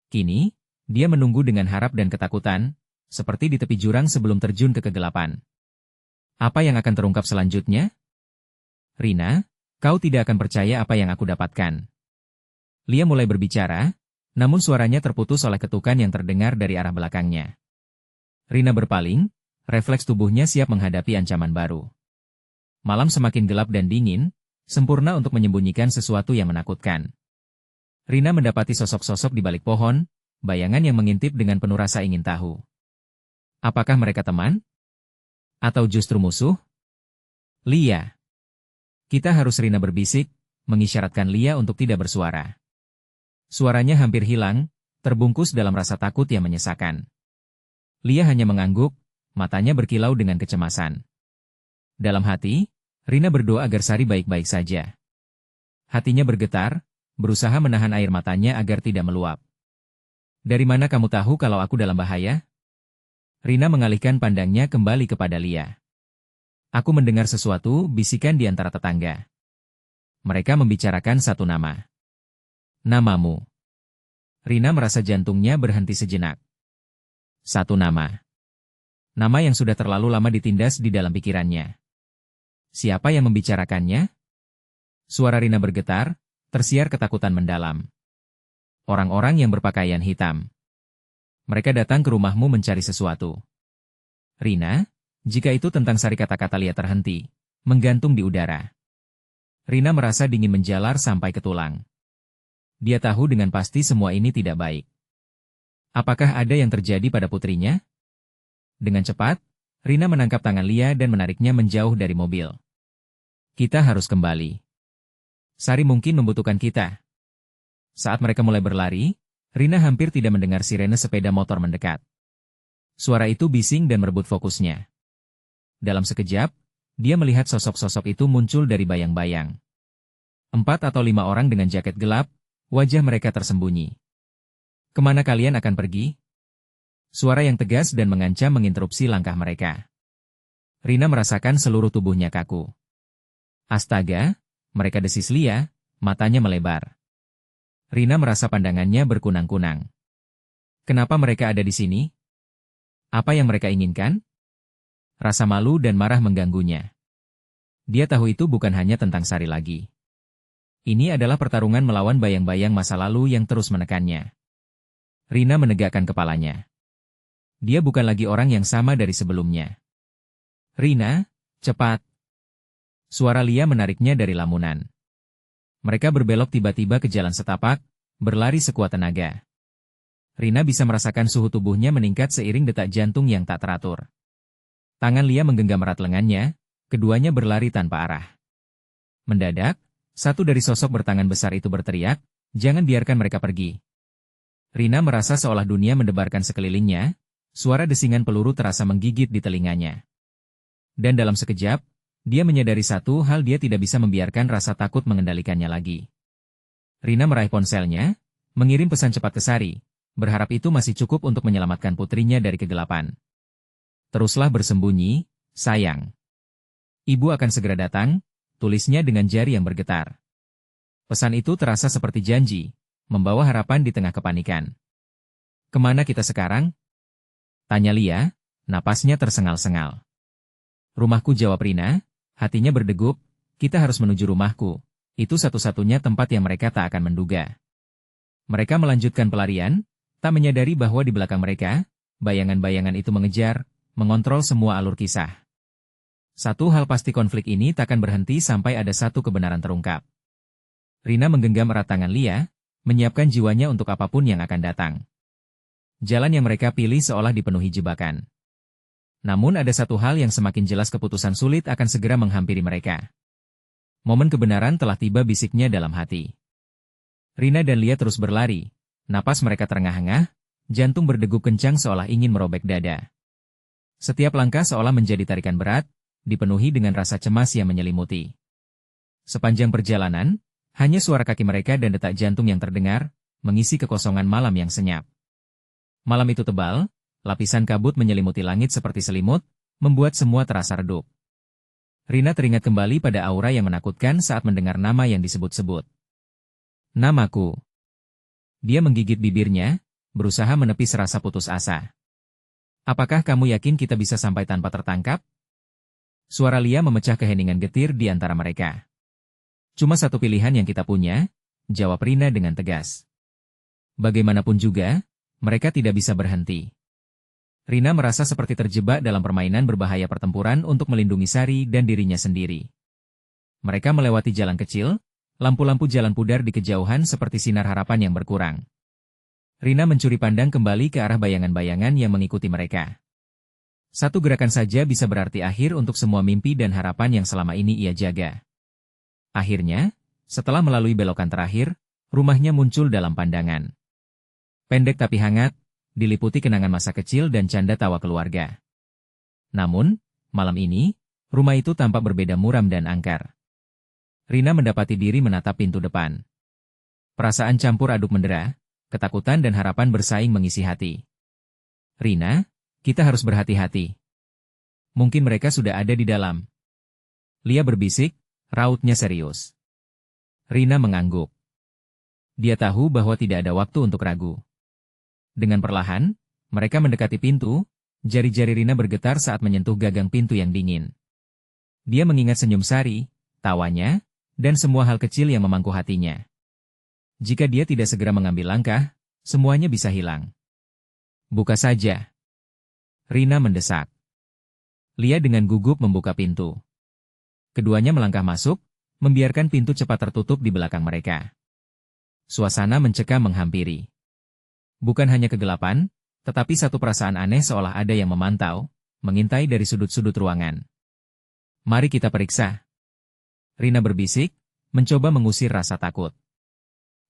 Kini, dia menunggu dengan harap dan ketakutan, seperti di tepi jurang sebelum terjun ke kegelapan. Apa yang akan terungkap selanjutnya? Rina, kau tidak akan percaya apa yang aku dapatkan. Lia mulai berbicara, namun suaranya terputus oleh ketukan yang terdengar dari arah belakangnya. Rina berpaling, refleks tubuhnya siap menghadapi ancaman baru. Malam semakin gelap dan dingin, sempurna untuk menyembunyikan sesuatu yang menakutkan. Rina mendapati sosok-sosok di balik pohon, bayangan yang mengintip dengan penuh rasa ingin tahu. Apakah mereka teman? Atau justru musuh? Lia. Kita harus, Rina berbisik, mengisyaratkan Lia untuk tidak bersuara. Suaranya hampir hilang, terbungkus dalam rasa takut yang menyesakan. Lia hanya mengangguk, matanya berkilau dengan kecemasan. Dalam hati, Rina berdoa agar Sari baik-baik saja. Hatinya bergetar, berusaha menahan air matanya agar tidak meluap. Dari mana kamu tahu kalau aku dalam bahaya? Rina mengalihkan pandangnya kembali kepada Lia. Aku mendengar sesuatu, bisikan di antara tetangga. Mereka membicarakan satu nama. Namamu. Rina merasa jantungnya berhenti sejenak. Satu nama. Nama yang sudah terlalu lama ditindas di dalam pikirannya. Siapa yang membicarakannya? Suara Rina bergetar, tersiar ketakutan mendalam. Orang-orang yang berpakaian hitam. Mereka datang ke rumahmu mencari sesuatu. Rina, jika itu tentang Sari, kata-kata Lia terhenti, menggantung di udara. Rina merasa dingin menjalar sampai ke tulang. Dia tahu dengan pasti semua ini tidak baik. Apakah ada yang terjadi pada putrinya? Dengan cepat, Rina menangkap tangan Lia dan menariknya menjauh dari mobil. Kita harus kembali. Sari mungkin membutuhkan kita. Saat mereka mulai berlari, Rina hampir tidak mendengar sirene sepeda motor mendekat. Suara itu bising dan merebut fokusnya. Dalam sekejap, dia melihat sosok-sosok itu muncul dari bayang-bayang. 4 atau 5 orang dengan jaket gelap, wajah mereka tersembunyi. Kemana kalian akan pergi? Suara yang tegas dan mengancam menginterupsi langkah mereka. Rina merasakan seluruh tubuhnya kaku. Astaga, mereka, desis Lia, matanya melebar. Rina merasa pandangannya berkunang-kunang. Kenapa mereka ada di sini? Apa yang mereka inginkan? Rasa malu dan marah mengganggunya. Dia tahu itu bukan hanya tentang Sari lagi. Ini adalah pertarungan melawan bayang-bayang masa lalu yang terus menekannya. Rina menegakkan kepalanya. Dia bukan lagi orang yang sama dari sebelumnya. Rina, cepat. Suara Lia menariknya dari lamunan. Mereka berbelok tiba-tiba ke jalan setapak, berlari sekuat tenaga. Rina bisa merasakan suhu tubuhnya meningkat seiring detak jantung yang tak teratur. Tangan Lia menggenggam erat lengannya, keduanya berlari tanpa arah. Mendadak, satu dari sosok bertangan besar itu berteriak, "Jangan biarkan mereka pergi." Rina merasa seolah dunia mendebarkan sekelilingnya, suara desingan peluru terasa menggigit di telinganya. Dan dalam sekejap, dia menyadari satu hal, dia tidak bisa membiarkan rasa takut mengendalikannya lagi. Rina meraih ponselnya, mengirim pesan cepat ke Sari, berharap itu masih cukup untuk menyelamatkan putrinya dari kegelapan. Teruslah bersembunyi, sayang. Ibu akan segera datang, tulisnya dengan jari yang bergetar. Pesan itu terasa seperti janji, membawa harapan di tengah kepanikan. Kemana kita sekarang? Tanya Lia, napasnya tersengal-sengal. Rumahku, jawab Rina, hatinya berdegup, kita harus menuju rumahku. Itu satu-satunya tempat yang mereka tak akan menduga. Mereka melanjutkan pelarian, tak menyadari bahwa di belakang mereka, bayangan-bayangan itu mengejar, mengontrol semua alur kisah. Satu hal pasti, konflik ini takkan berhenti sampai ada satu kebenaran terungkap. Rina menggenggam erat tangan Lia, menyiapkan jiwanya untuk apapun yang akan datang. Jalan yang mereka pilih seolah dipenuhi jebakan. Namun ada satu hal yang semakin jelas, keputusan sulit akan segera menghampiri mereka. Momen kebenaran telah tiba, bisiknya dalam hati. Rina dan Lia terus berlari, napas mereka terengah-engah, jantung berdegup kencang seolah ingin merobek dada. Setiap langkah seolah menjadi tarikan berat, dipenuhi dengan rasa cemas yang menyelimuti. Sepanjang perjalanan, hanya suara kaki mereka dan detak jantung yang terdengar, mengisi kekosongan malam yang senyap. Malam itu tebal, lapisan kabut menyelimuti langit seperti selimut, membuat semua terasa redup. Rina teringat kembali pada aura yang menakutkan saat mendengar nama yang disebut-sebut. Namaku. Dia menggigit bibirnya, berusaha menepis rasa putus asa. Apakah kamu yakin kita bisa sampai tanpa tertangkap? Suara Lia memecah keheningan getir di antara mereka. Cuma satu pilihan yang kita punya, jawab Rina dengan tegas. Bagaimanapun juga, mereka tidak bisa berhenti. Rina merasa seperti terjebak dalam permainan berbahaya pertempuran untuk melindungi Sari dan dirinya sendiri. Mereka melewati jalan kecil, lampu-lampu jalan pudar di kejauhan seperti sinar harapan yang berkurang. Rina mencuri pandang kembali ke arah bayangan-bayangan yang mengikuti mereka. Satu gerakan saja bisa berarti akhir untuk semua mimpi dan harapan yang selama ini ia jaga. Akhirnya, setelah melalui belokan terakhir, rumahnya muncul dalam pandangan. Pendek tapi hangat, diliputi kenangan masa kecil dan canda tawa keluarga. Namun, malam ini, rumah itu tampak berbeda muram dan angker. Rina mendapati diri menatap pintu depan. Perasaan campur aduk mendera, ketakutan dan harapan bersaing mengisi hati. Rina, kita harus berhati-hati. Mungkin mereka sudah ada di dalam. Lia berbisik, rautnya serius. Rina mengangguk. Dia tahu bahwa tidak ada waktu untuk ragu. Dengan perlahan, mereka mendekati pintu, jari-jari Rina bergetar saat menyentuh gagang pintu yang dingin. Dia mengingat senyum Sari, tawanya, dan semua hal kecil yang memangku hatinya. Jika dia tidak segera mengambil langkah, semuanya bisa hilang. Buka saja. Rina mendesak. Lia dengan gugup membuka pintu. Keduanya melangkah masuk, membiarkan pintu cepat tertutup di belakang mereka. Suasana mencekam menghampiri. Bukan hanya kegelapan, tetapi satu perasaan aneh seolah ada yang memantau, mengintai dari sudut-sudut ruangan. Mari kita periksa. Rina berbisik, mencoba mengusir rasa takut.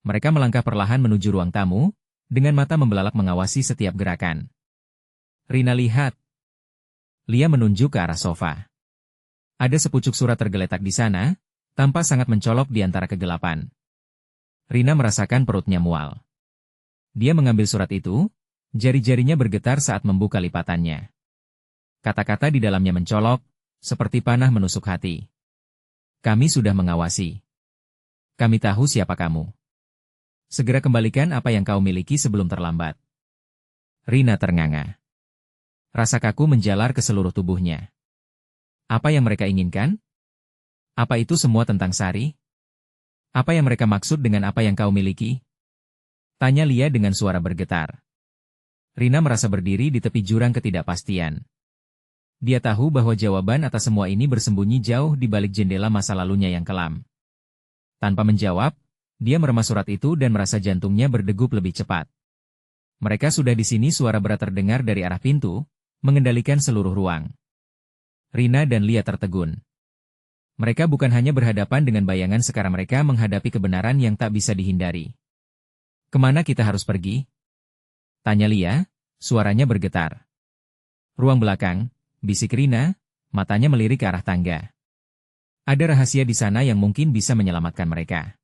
Mereka melangkah perlahan menuju ruang tamu, dengan mata membelalak mengawasi setiap gerakan. Rina lihat. Lia menunjuk ke arah sofa. Ada sepucuk surat tergeletak di sana, tampak sangat mencolok di antara kegelapan. Rina merasakan perutnya mual. Dia mengambil surat itu, jari-jarinya bergetar saat membuka lipatannya. Kata-kata di dalamnya mencolok, seperti panah menusuk hati. Kami sudah mengawasi. Kami tahu siapa kamu. Segera kembalikan apa yang kau miliki sebelum terlambat. Rina ternganga. Rasa kaku menjalar ke seluruh tubuhnya. Apa yang mereka inginkan? Apa itu semua tentang Sari? Apa yang mereka maksud dengan apa yang kau miliki? Tanya Lia dengan suara bergetar. Rina merasa berdiri di tepi jurang ketidakpastian. Dia tahu bahwa jawaban atas semua ini bersembunyi jauh di balik jendela masa lalunya yang kelam. Tanpa menjawab, dia meremas surat itu dan merasa jantungnya berdegup lebih cepat. Mereka sudah di sini, suara berat terdengar dari arah pintu, mengendalikan seluruh ruang. Rina dan Lia tertegun. Mereka bukan hanya berhadapan dengan bayangan, sekarang mereka menghadapi kebenaran yang tak bisa dihindari. Kemana kita harus pergi? Tanya Lia, suaranya bergetar. Ruang belakang, bisik Rina, matanya melirik ke arah tangga. Ada rahasia di sana yang mungkin bisa menyelamatkan mereka.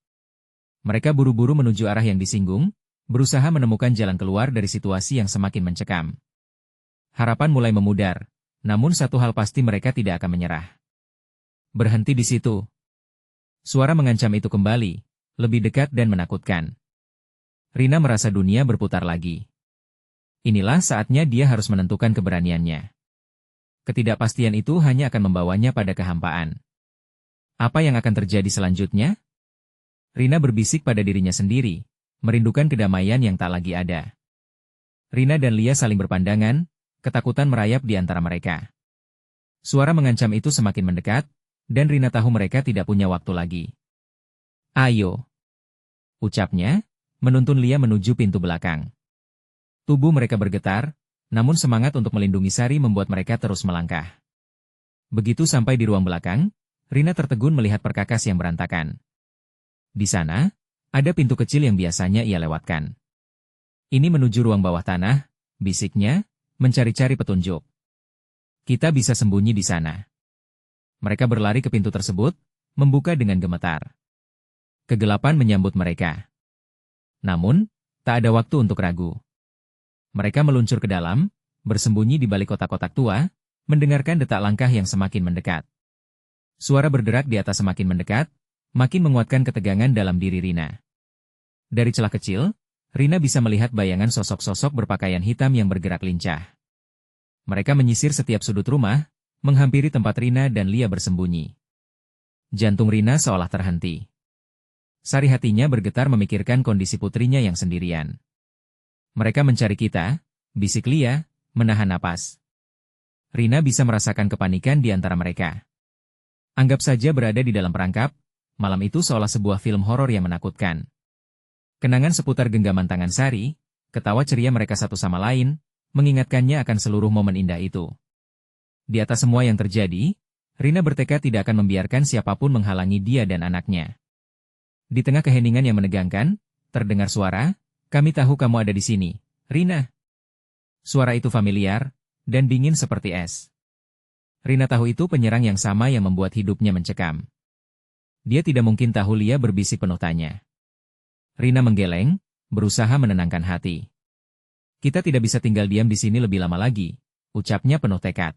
Mereka buru-buru menuju arah yang disinggung, berusaha menemukan jalan keluar dari situasi yang semakin mencekam. Harapan mulai memudar, namun satu hal pasti, mereka tidak akan menyerah. Berhenti di situ. Suara mengancam itu kembali, lebih dekat dan menakutkan. Rina merasa dunia berputar lagi. Inilah saatnya dia harus menentukan keberaniannya. Ketidakpastian itu hanya akan membawanya pada kehampaan. Apa yang akan terjadi selanjutnya? Rina berbisik pada dirinya sendiri, merindukan kedamaian yang tak lagi ada. Rina dan Lia saling berpandangan, ketakutan merayap di antara mereka. Suara mengancam itu semakin mendekat, dan Rina tahu mereka tidak punya waktu lagi. Ayo, ucapnya, menuntun Lia menuju pintu belakang. Tubuh mereka bergetar, namun semangat untuk melindungi Sari membuat mereka terus melangkah. Begitu sampai di ruang belakang, Rina tertegun melihat perkakas yang berantakan. Di sana, ada pintu kecil yang biasanya ia lewatkan. Ini menuju ruang bawah tanah, bisiknya, mencari-cari petunjuk. Kita bisa sembunyi di sana. Mereka berlari ke pintu tersebut, membuka dengan gemetar. Kegelapan menyambut mereka. Namun, tak ada waktu untuk ragu. Mereka meluncur ke dalam, bersembunyi di balik kotak-kotak tua, mendengarkan detak langkah yang semakin mendekat. Suara berderak di atas semakin mendekat, makin menguatkan ketegangan dalam diri Rina. Dari celah kecil, Rina bisa melihat bayangan sosok-sosok berpakaian hitam yang bergerak lincah. Mereka menyisir setiap sudut rumah, menghampiri tempat Rina dan Lia bersembunyi. Jantung Rina seolah terhenti. Sari hatinya bergetar memikirkan kondisi putrinya yang sendirian. Mereka mencari kita, bisik Lia, menahan napas. Rina bisa merasakan kepanikan di antara mereka. Anggap saja berada di dalam perangkap, malam itu seolah sebuah film horor yang menakutkan. Kenangan seputar genggaman tangan Sari, ketawa ceria mereka satu sama lain, mengingatkannya akan seluruh momen indah itu. Di atas semua yang terjadi, Rina bertekad tidak akan membiarkan siapapun menghalangi dia dan anaknya. Di tengah keheningan yang menegangkan, terdengar suara, "Kami tahu kamu ada di sini, Rina." Suara itu familiar, dan dingin seperti es. Rina tahu itu penyerang yang sama yang membuat hidupnya mencekam. Dia tidak mungkin tahu Lia berbisik penuh tanya. Rina menggeleng, berusaha menenangkan hati. "Kita tidak bisa tinggal diam di sini lebih lama lagi," ucapnya penuh tekad.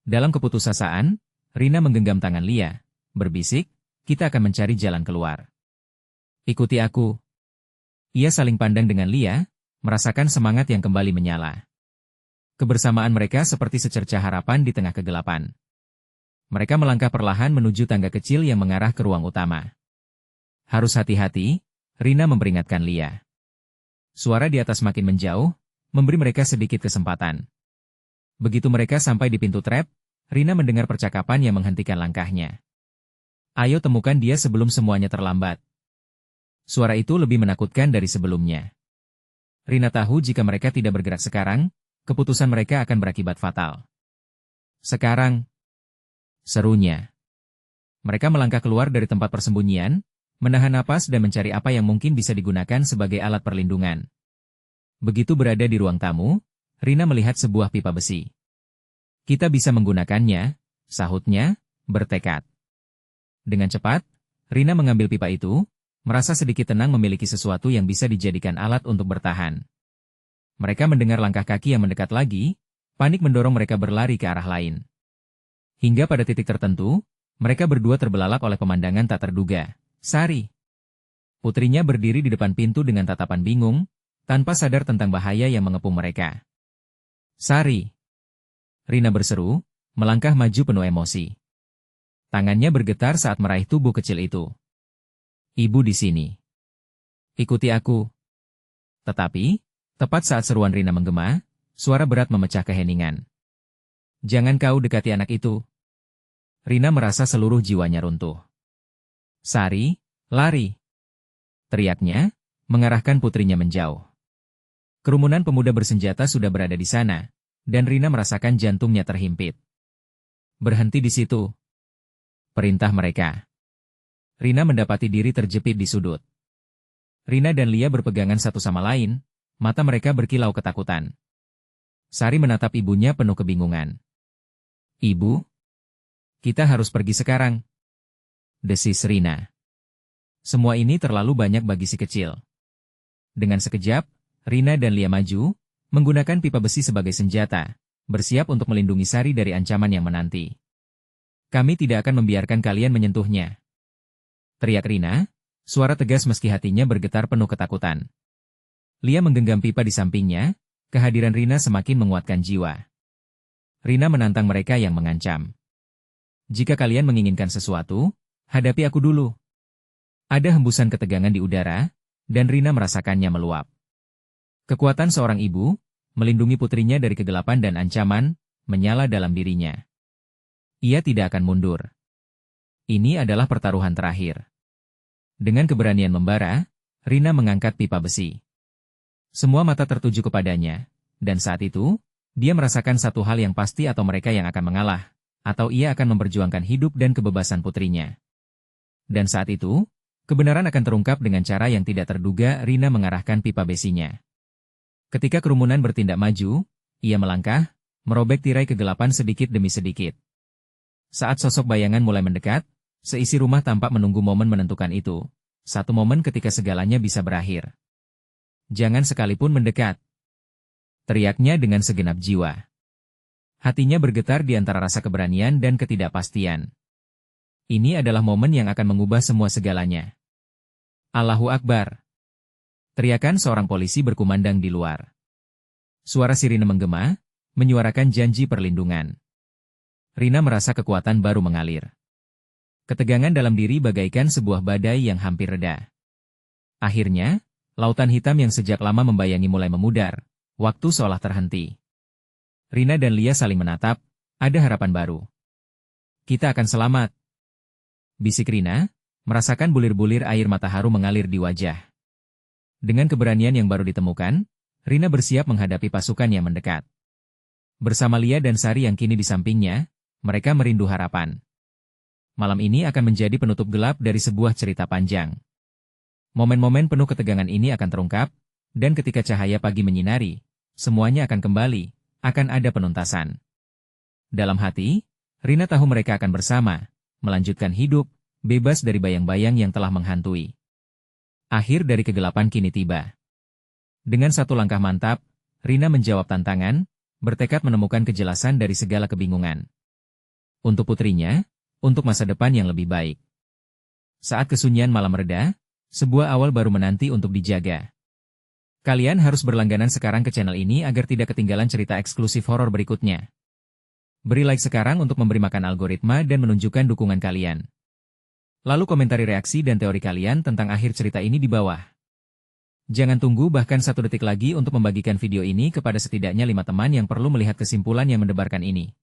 Dalam keputusasaan, Rina menggenggam tangan Lia, berbisik, "Kita akan mencari jalan keluar. Ikuti aku." Ia saling pandang dengan Lia, merasakan semangat yang kembali menyala. Kebersamaan mereka seperti secercah harapan di tengah kegelapan. Mereka melangkah perlahan menuju tangga kecil yang mengarah ke ruang utama. "Harus hati-hati," Rina memperingatkan Lia. Suara di atas makin menjauh, memberi mereka sedikit kesempatan. Begitu mereka sampai di pintu trap, Rina mendengar percakapan yang menghentikan langkahnya. "Ayo temukan dia sebelum semuanya terlambat." Suara itu lebih menakutkan dari sebelumnya. Rina tahu jika mereka tidak bergerak sekarang, keputusan mereka akan berakibat fatal. "Sekarang," serunya. Mereka melangkah keluar dari tempat persembunyian, menahan napas dan mencari apa yang mungkin bisa digunakan sebagai alat perlindungan. Begitu berada di ruang tamu, Rina melihat sebuah pipa besi. "Kita bisa menggunakannya," sahutnya, bertekad. Dengan cepat, Rina mengambil pipa itu, merasa sedikit tenang memiliki sesuatu yang bisa dijadikan alat untuk bertahan. Mereka mendengar langkah kaki yang mendekat lagi, panik mendorong mereka berlari ke arah lain. Hingga pada titik tertentu, mereka berdua terbelalak oleh pemandangan tak terduga. Sari. Putrinya berdiri di depan pintu dengan tatapan bingung, tanpa sadar tentang bahaya yang mengepung mereka. "Sari!" Rina berseru, melangkah maju penuh emosi. Tangannya bergetar saat meraih tubuh kecil itu. "Ibu di sini. Ikuti aku." Tetapi, tepat saat seruan Rina menggema, suara berat memecah keheningan. "Jangan kau dekati anak itu." Rina merasa seluruh jiwanya runtuh. "Sari, lari!" teriaknya, mengarahkan putrinya menjauh. Kerumunan pemuda bersenjata sudah berada di sana, dan Rina merasakan jantungnya terhimpit. "Berhenti di situ," perintah mereka. Rina mendapati diri terjepit di sudut. Rina dan Lia berpegangan satu sama lain, mata mereka berkilau ketakutan. Sari menatap ibunya penuh kebingungan. "Ibu, kita harus pergi sekarang," desis Rina. "Semua ini terlalu banyak bagi si kecil." Dengan sekejap, Rina dan Lia maju, menggunakan pipa besi sebagai senjata, bersiap untuk melindungi Sari dari ancaman yang menanti. "Kami tidak akan membiarkan kalian menyentuhnya," teriak Rina, suara tegas meski hatinya bergetar penuh ketakutan. Lia menggenggam pipa di sampingnya, kehadiran Rina semakin menguatkan jiwa. Rina menantang mereka yang mengancam. "Jika kalian menginginkan sesuatu, hadapi aku dulu." Ada hembusan ketegangan di udara, dan Rina merasakannya meluap. Kekuatan seorang ibu, melindungi putrinya dari kegelapan dan ancaman, menyala dalam dirinya. Ia tidak akan mundur. Ini adalah pertaruhan terakhir. Dengan keberanian membara, Rina mengangkat pipa besi. Semua mata tertuju kepadanya, dan saat itu, dia merasakan satu hal yang pasti atau mereka yang akan mengalah, atau ia akan memperjuangkan hidup dan kebebasan putrinya. Dan saat itu, kebenaran akan terungkap dengan cara yang tidak terduga. Rina mengarahkan pipa besinya. Ketika kerumunan bertindak maju, ia melangkah, merobek tirai kegelapan sedikit demi sedikit. Saat sosok bayangan mulai mendekat, seisi rumah tampak menunggu momen menentukan itu. Satu momen ketika segalanya bisa berakhir. "Jangan sekalipun mendekat," teriaknya dengan segenap jiwa. Hatinya bergetar di antara rasa keberanian dan ketidakpastian. Ini adalah momen yang akan mengubah semua segalanya. "Allahu Akbar!" teriakan seorang polisi berkumandang di luar. Suara sirine menggema, menyuarakan janji perlindungan. Rina merasa kekuatan baru mengalir. Ketegangan dalam diri bagaikan sebuah badai yang hampir reda. Akhirnya, lautan hitam yang sejak lama membayangi mulai memudar. Waktu seolah terhenti. Rina dan Lia saling menatap, ada harapan baru. Kita akan selamat. Bisik Rina, merasakan bulir-bulir air mata haru mengalir di wajah. Dengan keberanian yang baru ditemukan, Rina bersiap menghadapi pasukan yang mendekat. Bersama Lia dan Sari yang kini di sampingnya, mereka merindu harapan. Malam ini akan menjadi penutup gelap dari sebuah cerita panjang. Momen-momen penuh ketegangan ini akan terungkap, dan ketika cahaya pagi menyinari, semuanya akan kembali, akan ada penuntasan. Dalam hati, Rina tahu mereka akan bersama, melanjutkan hidup, bebas dari bayang-bayang yang telah menghantui. Akhir dari kegelapan kini tiba. Dengan satu langkah mantap, Rina menjawab tantangan, bertekad menemukan kejelasan dari segala kebingungan. Untuk putrinya, untuk masa depan yang lebih baik. Saat kesunyian malam reda, sebuah awal baru menanti untuk dijaga. Kalian harus berlangganan sekarang ke channel ini agar tidak ketinggalan cerita eksklusif horor berikutnya. Beri like sekarang untuk memberi makan algoritma dan menunjukkan dukungan kalian. Lalu komentari reaksi dan teori kalian tentang akhir cerita ini di bawah. Jangan tunggu bahkan 1 detik lagi untuk membagikan video ini kepada setidaknya 5 teman yang perlu melihat kesimpulan yang mendebarkan ini.